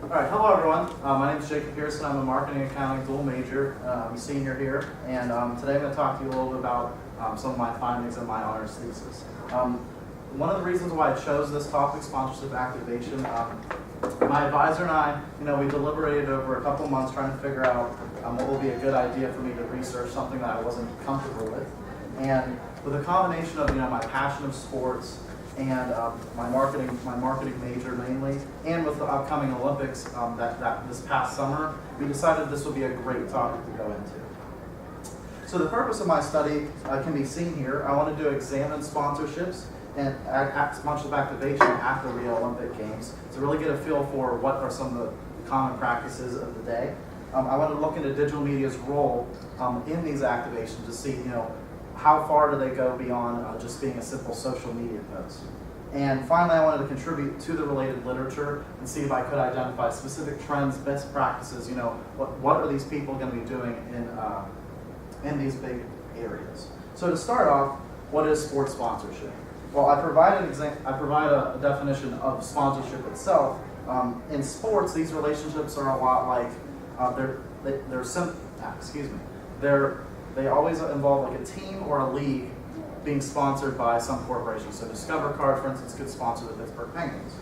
All right, hello everyone. My name is Jacob Pearson. I'm a marketing accounting dual major. I'm a senior here, and today I'm going to talk to you a little bit about some of my findings in my honors thesis. One of the reasons why I chose this topic, sponsorship activation, my advisor and I, we deliberated over a couple months trying to figure out what would be a good idea for me to research, something that I wasn't comfortable with. And with a combination of my passion of sports and my marketing major mainly, and with the upcoming Olympics that this past summer, we decided this would be a great topic to go into. So the purpose of my study can be seen here. I wanted to examine sponsorships and sponsorship activation at the Rio Olympic Games to really get a feel for what are some of the common practices of the day. I wanted to look into digital media's role in these activations to see, how far do they go beyond just being a simple social media post. And finally, I wanted to contribute to the related literature and see if I could identify specific trends, best practices, what are these people going to be doing in these big areas. So to start off, what is sports sponsorship? Well, I provide a definition of sponsorship itself. In sports, these relationships are a lot like they always involve like a team or a league being sponsored by some corporation. So Discover Card, for instance, could sponsor the Pittsburgh Penguins.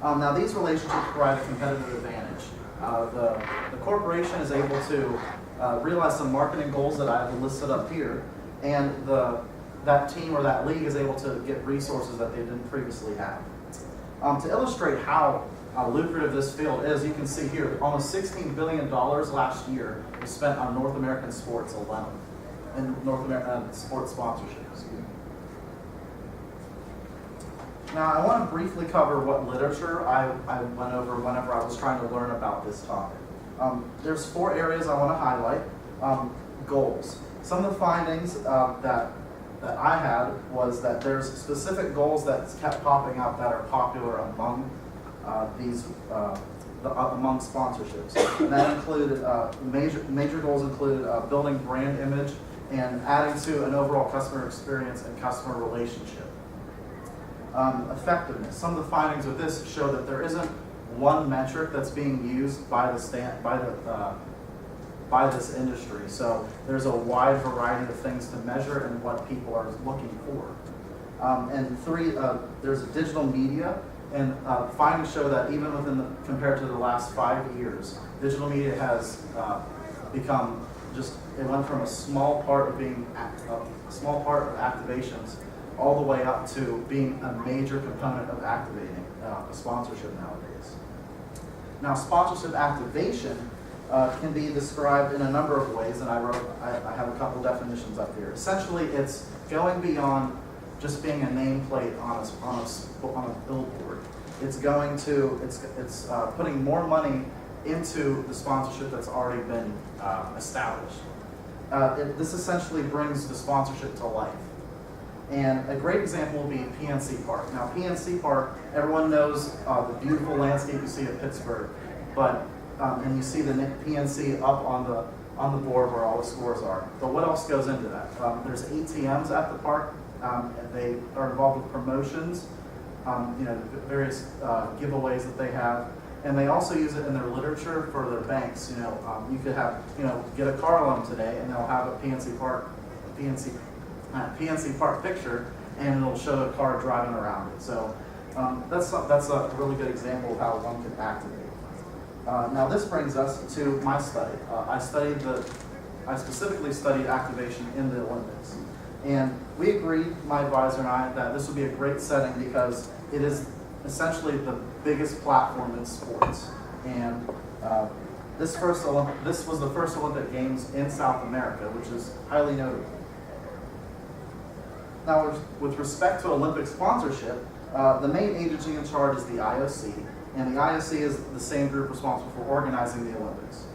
Now, these relationships provide a competitive advantage. The corporation is able to realize some marketing goals that I have listed up here, and that team or that league is able to get resources that they didn't previously have. To illustrate how lucrative this field is, you can see here, almost $16 billion last year was spent on North American sports alone, and North American sports sponsorship. Now, I want to briefly cover what literature I went over whenever I was trying to learn about this topic. There's 4 areas I want to highlight. Goals. Some of the findings that I had was that there's specific goals that kept popping up that are popular among among sponsorships. And that included major goals included building brand image and adding to an overall customer experience and customer relationship. Effectiveness. Some of the findings with this show that there isn't one metric that's being used by this industry. So there's a wide variety of things to measure and what people are looking for. And 3, there's digital media, and findings show that even compared to the last 5 years, digital media has become it went from a small part of activations all the way up to being a major component of activating a sponsorship nowadays. Now, sponsorship activation can be described in a number of ways, and I have a couple definitions up here. Essentially, it's going beyond just being a nameplate on a billboard. It's putting more money into the sponsorship that's already been established. This essentially brings the sponsorship to life. And a great example will be PNC Park. Now, PNC Park, everyone knows the beautiful landscape you see at Pittsburgh, but and you see the PNC up on the board where all the scores are. But what else goes into that? There's ATMs at the park, and they are involved with promotions, various giveaways that they have, and they also use it in their literature for their banks. You could have, get a car loan today, and they'll have a PNC Park picture, and it'll show a car driving around it. So that's a really good example of how one can activate. Now this brings us to my study. I specifically studied activation in the Olympics. And we agreed, my advisor and I, that this would be a great setting because it is essentially the biggest platform in sports. And this was the first Olympic Games in South America, which is highly notable. Now, with respect to Olympic sponsorship, the main agency in charge is the IOC, and the IOC is the same group responsible for organizing the Olympics.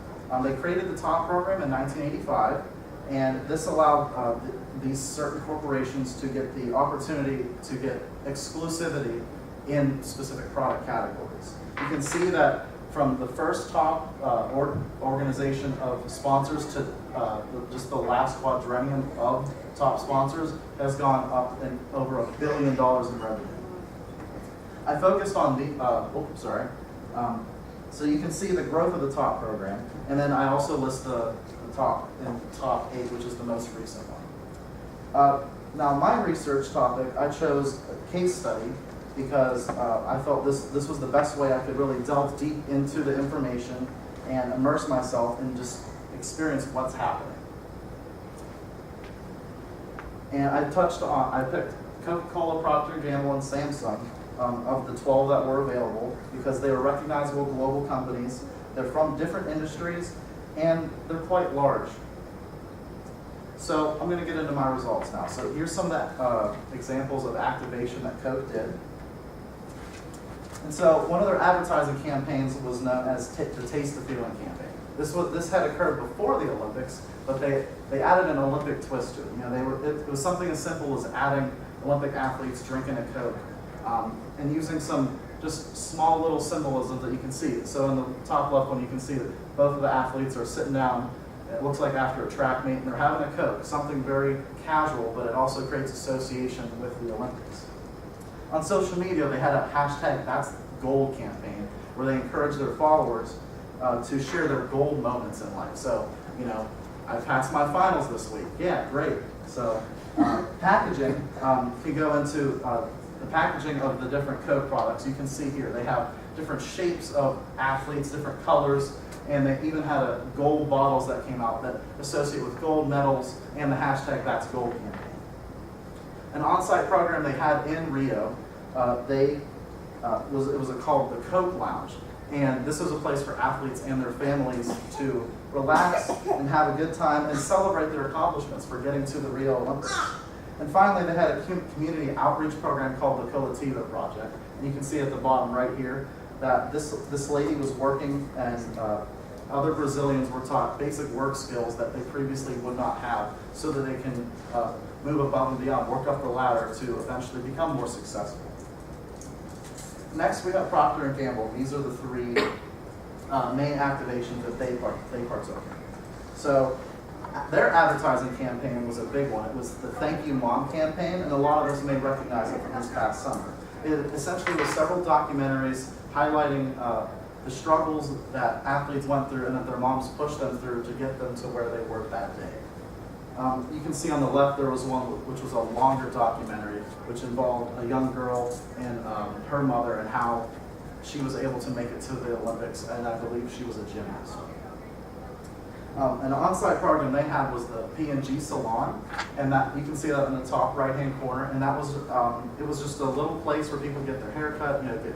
They created the TOP program in 1985, and this allowed these certain corporations to get the opportunity to get exclusivity in specific product categories. You can see that from the first top organization of sponsors to just the last quadrennium of top sponsors has gone up in over $1 billion in revenue. I focused on So you can see the growth of the top program, and then I also list the top 8, which is the most recent one. Now my research topic, I chose a case study because I felt this was the best way I could really delve deep into the information and immerse myself and just experience what's happening. And I picked Coca-Cola, Procter & Gamble, and Samsung of the 12 that were available because they were recognizable global companies. They're from different industries, and they're quite large. So I'm going to get into my results now. So here's some of the examples of activation that Coke did. And so one of their advertising campaigns was known as the Taste the Feeling campaign. This had occurred before the Olympics, but they added an Olympic twist to it. You know, it was something as simple as adding Olympic athletes drinking a Coke and using some just small little symbolism that you can see. So in the top left one, you can see that both of the athletes are sitting down. It looks like after a track meet, and they're having a Coke, something very casual, but it also creates association with the Olympics. On social media, they had a hashtag That's Gold campaign where they encouraged their followers to share their gold moments in life. So, you know, I passed my finals this week. Yeah, great. So, packaging, if you go into the packaging of the different Coke products, you can see here they have different shapes of athletes, different colors, and they even had gold bottles that came out that associate with gold medals and the hashtag That's Gold campaign. An on-site program they had in Rio, it was called the Coke Lounge. And this was a place for athletes and their families to relax and have a good time and celebrate their accomplishments for getting to the Rio Olympics. And finally, they had a community outreach program called the Coletiva Project. And you can see at the bottom right here that this lady was working, and other Brazilians were taught basic work skills that they previously would not have, so that they can move above and beyond, work up the ladder to eventually become more successful. Next, we have Procter & Gamble. These are the three main activations that they partook in. So their advertising campaign was a big one. It was the Thank You Mom campaign, and a lot of us may recognize it from this past summer. It essentially was several documentaries highlighting the struggles that athletes went through and that their moms pushed them through to get them to where they were that day. You can see on the left there was one which was a longer documentary which involved a young girl and her mother and how she was able to make it to the Olympics, and I believe she was a gymnast. An on-site program they had was the P&G Salon, and that you can see that in the top right-hand corner, and that was it was just a little place where people get their hair cut, you know, get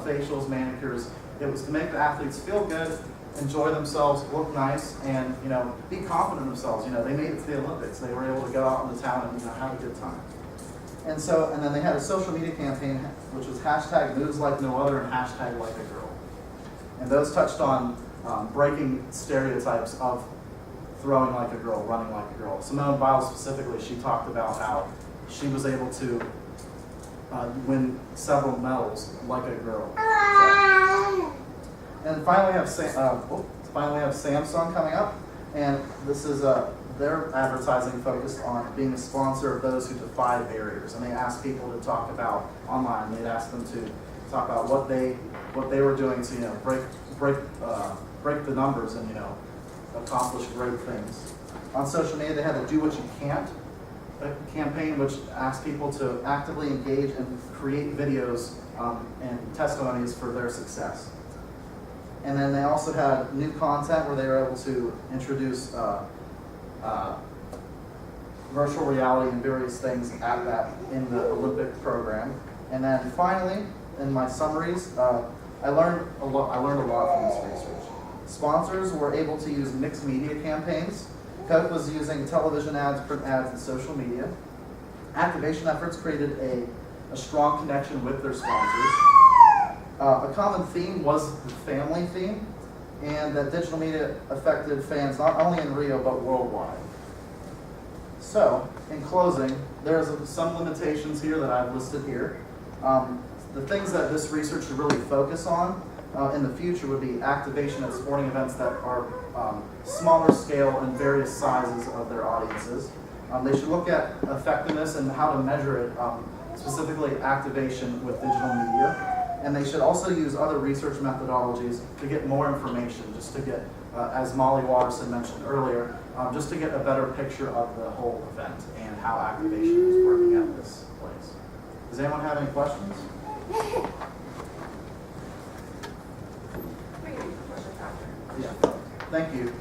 facials, manicures. It was to make the athletes feel good, enjoy themselves, look nice, and you know, be confident in themselves. You know, they made it to the Olympics. They were able to go out in the town and have a good time. And then they had a social media campaign which was hashtag Moves Like No Other and hashtag Like a Girl. And those touched on breaking stereotypes of throwing like a girl, running like a girl. Simone Biles specifically, she talked about how she was able to win several medals like a girl. So. And finally we have Samsung coming up, and this is their advertising focused on being a sponsor of those who defy barriers. And they asked people to talk about online. They'd ask them to talk about what they were doing to, you know, break the numbers and, you know, accomplish great things. On social media, they had a Do What You Can't campaign, which asked people to actively engage and create videos and testimonies for their success. And then they also had new content where they were able to introduce virtual reality and various things in the Olympic program. And then finally, in my summaries, I learned a lot from this research. Sponsors were able to use mixed media campaigns. Coke was using television ads, print ads, and social media. Activation efforts created a strong connection with their sponsors. A common theme was the family theme, and that digital media affected fans not only in Rio but worldwide. So, in closing, there's some limitations here that I've listed here. The things that this research should really focus on in the future would be activation at sporting events that are smaller scale and various sizes of their audiences. They should look at effectiveness and how to measure it, specifically activation with digital media. And they should also use other research methodologies to get more information, just to get, as Molly Watterson mentioned earlier, just to get a better picture of the whole event and how activation is working at this place. Does anyone have any questions? Yeah, thank you.